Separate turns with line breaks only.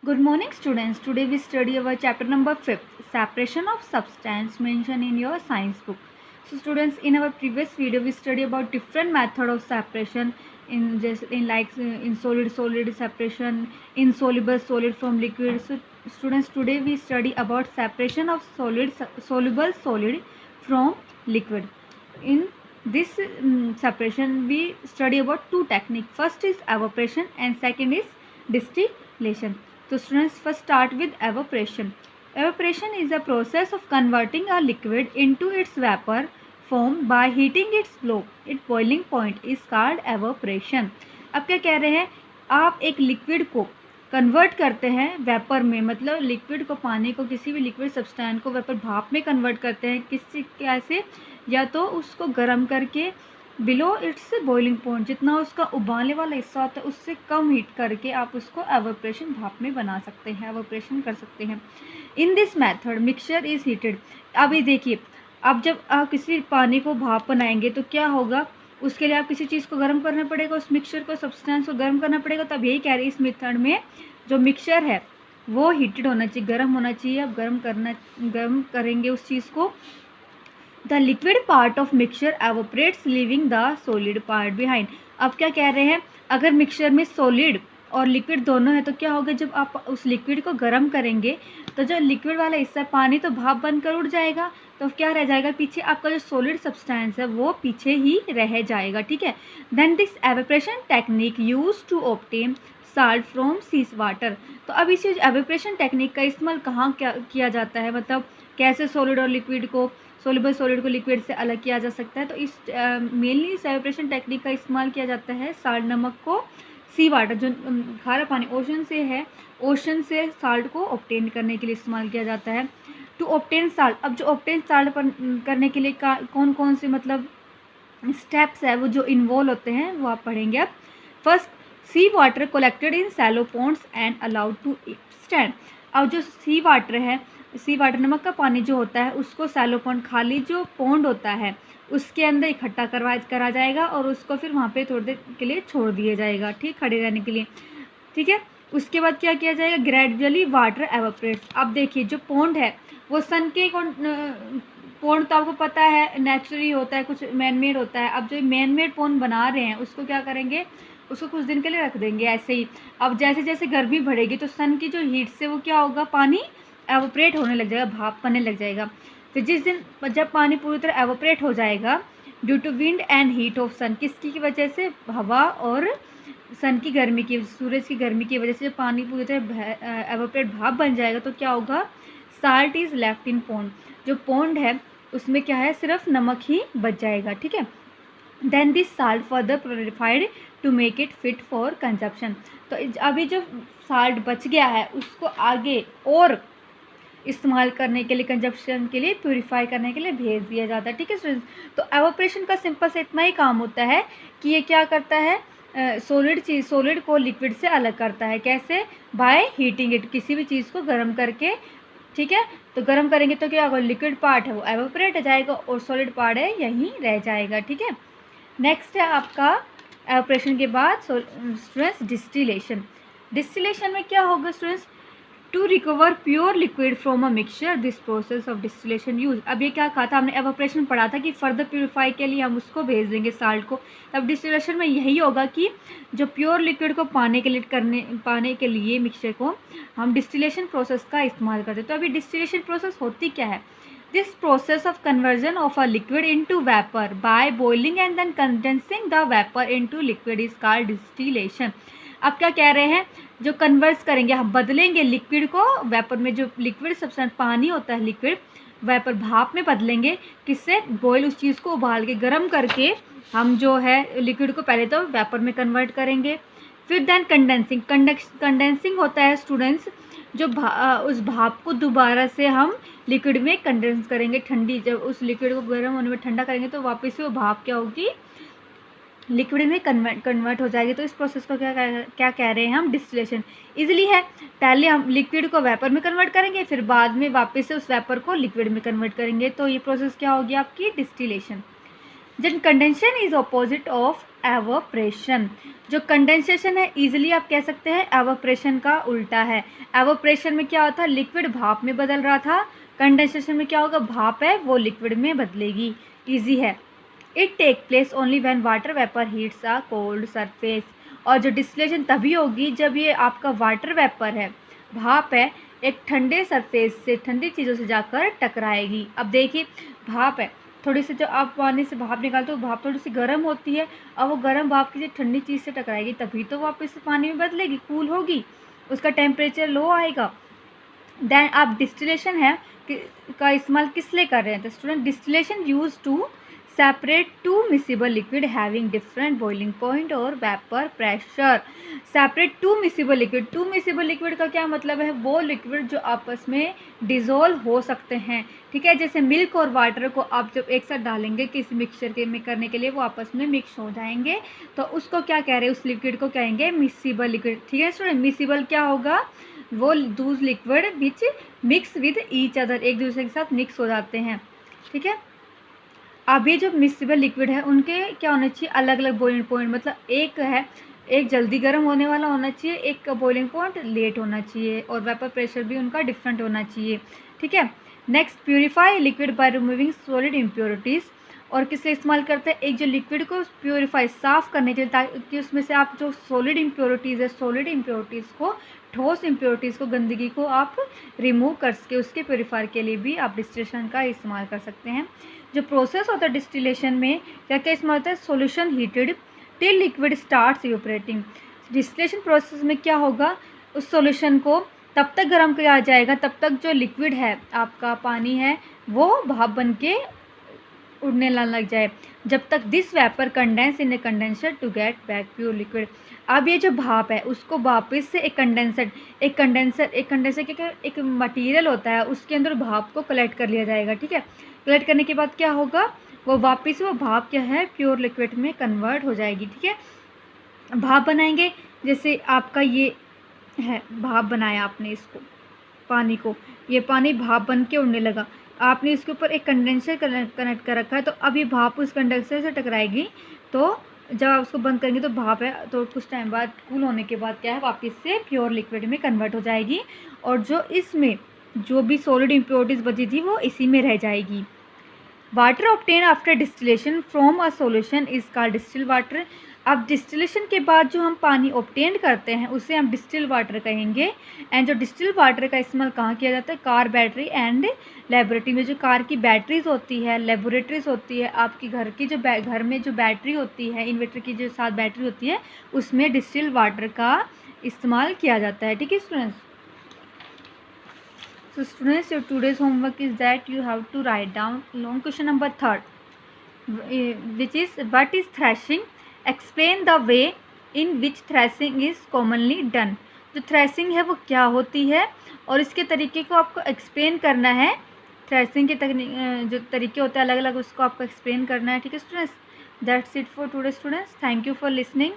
Good morning, students. Today we study our chapter number 5, separation of substance, mentioned in your science book. So, students, in our previous video we study about different method of separation in solid separation, insoluble solid from liquid. So, students, today we study about separation of soluble solid from liquid. In this separation we study about two techniques. First is evaporation and second is distillation. So students, first start with evaporation. Evaporation is a process of converting a liquid into its vapor form by heating its boiling point is called evaporation. अब क्या कह रहे हैं, आप एक liquid को convert करते हैं वेपर में, मतलब लिक्विड को, पानी को, किसी भी लिक्विड सब्सटेंस को वेपर भाप में कन्वर्ट करते हैं। किसी कैसे, या तो उसको गर्म करके बिलो इट्स बॉइलिंग पॉइंट, जितना उसका उबालने वाला हिस्सा होता है उससे कम हीट करके आप उसको एवोपरेशन भाप में बना सकते हैं, एवोपरेशन कर सकते हैं। In this method mixture is heated. अभी देखिए, अब जब आप किसी पानी को भाप बनाएंगे तो क्या होगा, उसके लिए आप किसी चीज़ को गर्म करना पड़ेगा, उस मिक्सचर को, सब्सटेंस को गर्म करना पड़ेगा। तब यही कह रही है, इस मेथड में जो मिक्सचर है वो हीटेड होना चाहिए, गर्म होना चाहिए। अब गर्म करेंगे उस चीज़ को। The liquid part of mixture evaporates leaving the solid part behind. अब क्या कह रहे हैं, अगर मिक्सचर में सॉलिड और लिक्विड दोनों है तो क्या होगा, जब आप उस लिक्विड को गर्म करेंगे तो जो लिक्विड वाला हिस्सा पानी तो भाप बनकर उड़ जाएगा, तो क्या रह जाएगा पीछे, आपका जो सॉलिड सब्सटेंस है वो पीछे ही रह जाएगा। ठीक है। Then this evaporation technique use to obtain salt from seas water. तो अब इस एवेपोरेशन टेक्निक का इस्तेमाल कहाँ किया जाता है, मतलब कैसे सॉलिड और लिक्विड को, सोल्यूबल सॉलिड को लिक्विड से अलग किया जा सकता है। तो इस मेनली इस एवेपोरेशन टेक्निक का इस्तेमाल किया जाता है साल्ट, नमक को सी वाटर, जो खारा पानी ओशन से है, ओशन से साल्ट को ऑब्टेन करने के लिए इस्तेमाल किया जाता है। टू ऑब्टेन साल्ट, अब जो ऑब्टेन साल्ट करने के लिए कौन कौन से मतलब स्टेप्स है वो जो इन्वॉल्व होते हैं वो आप पढ़ेंगे। अब first, sea water collected in shallow ponds and allowed to stand. अब जो सी वाटर नमक का पानी जो होता है उसको सैलो पॉन्ड, खाली जो पॉन्ड होता है उसके अंदर इकट्ठा करा जाएगा और उसको फिर वहाँ पे थोड़ी देर के लिए छोड़ दिया जाएगा, ठीक, खड़े रहने के लिए। ठीक है। उसके बाद क्या किया जाएगा, ग्रेजुअली वाटर एवापोरेट्स। अब देखिए, जो पॉन्ड है वो सन के पॉन्ड तो आपको पता है नेचुरली होता है, कुछ मैन मेड होता है। अब जो मैन मेड पॉन्ड बना रहे हैं उसको क्या करेंगे, उसको कुछ दिन के लिए रख देंगे ऐसे ही। अब जैसे जैसे गर्मी बढ़ेगी तो सन की जो हीट से वो क्या होगा, पानी एवोपरेट होने लग जाएगा, भाप बनने लग जाएगा। फिर जिस दिन जब पानी पूरी तरह एवोपरेट हो जाएगा due to wind and heat of sun, किसकी वजह से, हवा और सन की गर्मी की, सूरज की गर्मी की वजह से जब पानी पूरी तरह एवोपरेट भाप बन जाएगा तो क्या होगा, salt is left in pond. जो पॉन्ड है उसमें क्या है, सिर्फ नमक ही बच जाएगा। ठीक है। Then this salt further purified to make it fit for consumption. तो अभी जो साल्ट बच गया है उसको आगे और इस्तेमाल करने के लिए, कंजप्शन के लिए, प्योरीफाई करने के लिए भेज दिया जाता है। ठीक है स्टूडेंट्स। तो एवापोरेशन का सिंपल से इतना ही काम होता है कि ये क्या करता है, सॉलिड को लिक्विड से अलग करता है। कैसे, बाय हीटिंग इट, किसी भी चीज़ को गर्म करके। ठीक है। तो गर्म करेंगे तो क्या होगा, लिक्विड पार्ट है वो एवापोरेट हो जाएगा और सॉलिड पार्ट है यहीं रह जाएगा। ठीक है। नेक्स्ट है आपका एवापोरेशन के बाद स्टूडेंट्स डिस्टिलेशन। डिस्टिलेशन में क्या होगा students, to recover pure liquid from a mixture, this process of distillation use. अब ये क्या कहा था हमने, एवापोरेशन पढ़ा था कि फर्दर प्योरीफाई के लिए हम उसको भेज देंगे साल्ट को। अब डिस्टिलेशन में यही होगा कि जो प्योर लिक्विड को पाने के लिए मिक्सचर को हम डिस्टिलेशन प्रोसेस का इस्तेमाल करते हैं। तो अभी डिस्टिलेशन प्रोसेस होती क्या है, this process of conversion of a liquid into vapour by boiling and then condensing the vapour into liquid is called distillation. अब क्या कह रहे हैं, जो कन्वर्स करेंगे, हम बदलेंगे लिक्विड को वेपर में, जो लिक्विड सब्सटेंस पानी होता है लिक्विड, वेपर भाप में बदलेंगे। किससे, बॉयल, उस चीज़ को उबाल के गर्म करके हम जो है लिक्विड को पहले तो वेपर में कन्वर्ट करेंगे। फिर देन कंडेंसिंग होता है स्टूडेंट्स, जो उस भाप को दोबारा से हम लिक्विड में कंडेंस करेंगे। ठंडी, जब उस लिक्विड को गर्म होने में ठंडा करेंगे तो वापस से वो भाप क्या होगी, लिक्विड में कन्वर्ट हो जाएगी। तो इस प्रोसेस को क्या कह रहे हैं हम, डिस्टिलेशन। इजीली है, पहले हम लिक्विड को वेपर में कन्वर्ट करेंगे, फिर बाद में वापस से उस वेपर को लिक्विड में कन्वर्ट करेंगे। तो ये प्रोसेस क्या होगी आपकी, distillation. Then condensation is opposite of evaporation. जो कंडेंसेशन है इजीली आप कह सकते हैं एवोप्रेशन का उल्टा है। एवोप्रेशन में क्या होता है, लिक्विड भाप में बदल रहा था। कंडेंसेशन में क्या होगा, भाप है वो लिक्विड में बदलेगी। इजी है। It take place only when water vapour heats a cold surface. और जो डिस्टिलेशन तभी होगी जब ये आपका वाटर वेपर है, भाप है, एक ठंडे सरफेस से, ठंडी चीज़ों से जाकर टकराएगी। अब देखिए भाप है, थोड़ी सी जो आप पानी से भाप निकालते हो, भाप थोड़ी सी गर्म होती है और वो गर्म भाप किसी ठंडी चीज़ से टकराएगी तभी तो वापस पानी में बदलेगी, कूल होगी, उसका टेम्परेचर लो आएगा। देन आप डिस्टिलेशन है का इस्तेमाल किस लिए कर रहे हैं, तो student distillation use to separate two miscible liquid having different boiling point और vapour pressure. Separate two miscible liquid, two miscible liquid का क्या मतलब है, वो लिक्विड जो आपस में डिज़ोल्व हो सकते हैं, ठीक है। जैसे मिल्क और वाटर को आप जब एक साथ डालेंगे किसी मिक्सचर के में करने के लिए वो आपस में मिक्स हो जाएंगे, तो उसको क्या कह रहे हैं, उस लिक्विड को कहेंगे मिसिबल लिक्विड, ठीक है स्टूडेंट। मिसिबल क्या होगा, वो Dooj liquid which mix with each other, एक दूसरे के साथ मिक्स हो जाते हैं, ठीक है। अब ये जो मिक्सिबल लिक्विड है उनके क्या होना चाहिए, अलग अलग बॉइलिंग पॉइंट, मतलब एक है, एक जल्दी गर्म होने वाला होना चाहिए, एक का बॉइलिंग पॉइंट लेट होना चाहिए, और वेपर प्रेशर भी उनका डिफरेंट होना चाहिए, ठीक है। Next, purify liquid by removing solid impurities. और किससे इस्तेमाल करते हैं, एक जो लिक्विड को प्योरीफाई, साफ़ करने के लिए, ताकि उसमें से आप जो सॉलिड इम्प्योरिटीज़ है, सॉलिड इम्प्योरिटीज़ को, ठोस इम्प्योरिटीज़ को, गंदगी को आप रिमूव कर सके, उसके प्योरीफायर के लिए भी आप डिस्टिलेशन का इस्तेमाल कर सकते हैं। जो प्रोसेस होता है डिस्टिलेशन में क्या क्या इस्तेमाल होता है, solution heated till liquid starts evaporating. Distillation process में क्या होगा, उस सॉल्यूशन को तब तक गर्म किया जाएगा तब तक जो लिक्विड है, आपका पानी है, वो भाप बन के उड़ने लग जाए, जब तक this vapour condense in a condenser to get back pure liquid. अब ये जो भाप है उसको वापस से एक कंडेंसर क्या, एक मटेरियल होता है, उसके अंदर भाप को कलेक्ट कर लिया जाएगा, ठीक है। कलेक्ट करने के बाद क्या होगा, वो वापस वो भाप क्या है, प्योर लिक्विड में कन्वर्ट हो जाएगी, ठीक है। भाप बनाएंगे, जैसे आपका ये है, भाप बनाया आपने इसको, पानी को, ये पानी भाप बन के उड़ने लगा, आपने इसके ऊपर एक कंडेंसर कनेक्ट कर रखा है, तो अब ये भाप उस कंडेंसर से टकराएगी, तो जब आप उसको बंद करेंगे तो भाप है, तो कुछ टाइम बाद कूल होने के बाद क्या है, वापस से प्योर लिक्विड में कन्वर्ट हो जाएगी, और जो इसमें जो भी सॉलिड इम्प्योरिटीज़ बची थी वो इसी में रह जाएगी। Water obtain after distillation from a solution is called distil water. अब डिस्टिलेशन के बाद जो हम पानी ऑब्टेन करते हैं उसे हम डिस्टिल वाटर कहेंगे। एंड जो डिस्टिल वाटर का इस्तेमाल कहाँ किया जाता है, कार, बैटरी एंड लेबोरेटरी में। जो कार की बैटरीज होती है, लेबोरेटरीज होती है, आपकी घर की जो घर में जो बैटरी होती है, इन्वर्टर की जो साथ बैटरी होती है, उसमें डिस्टिल वाटर का इस्तेमाल किया जाता है, ठीक है students. So students, your today's homework is that you have to write down long question number 3, which is what is thrashing? Explain the way in which thrashing is commonly done. जो thrashing है वो क्या होती है और इसके तरीके को आपको एक्सप्लेन करना है। थ्रेसिंग के जो तरीके होते हैं अलग अलग, उसको आपको एक्सप्लेन करना है, ठीक है students. That's it for today students, thank you for listening.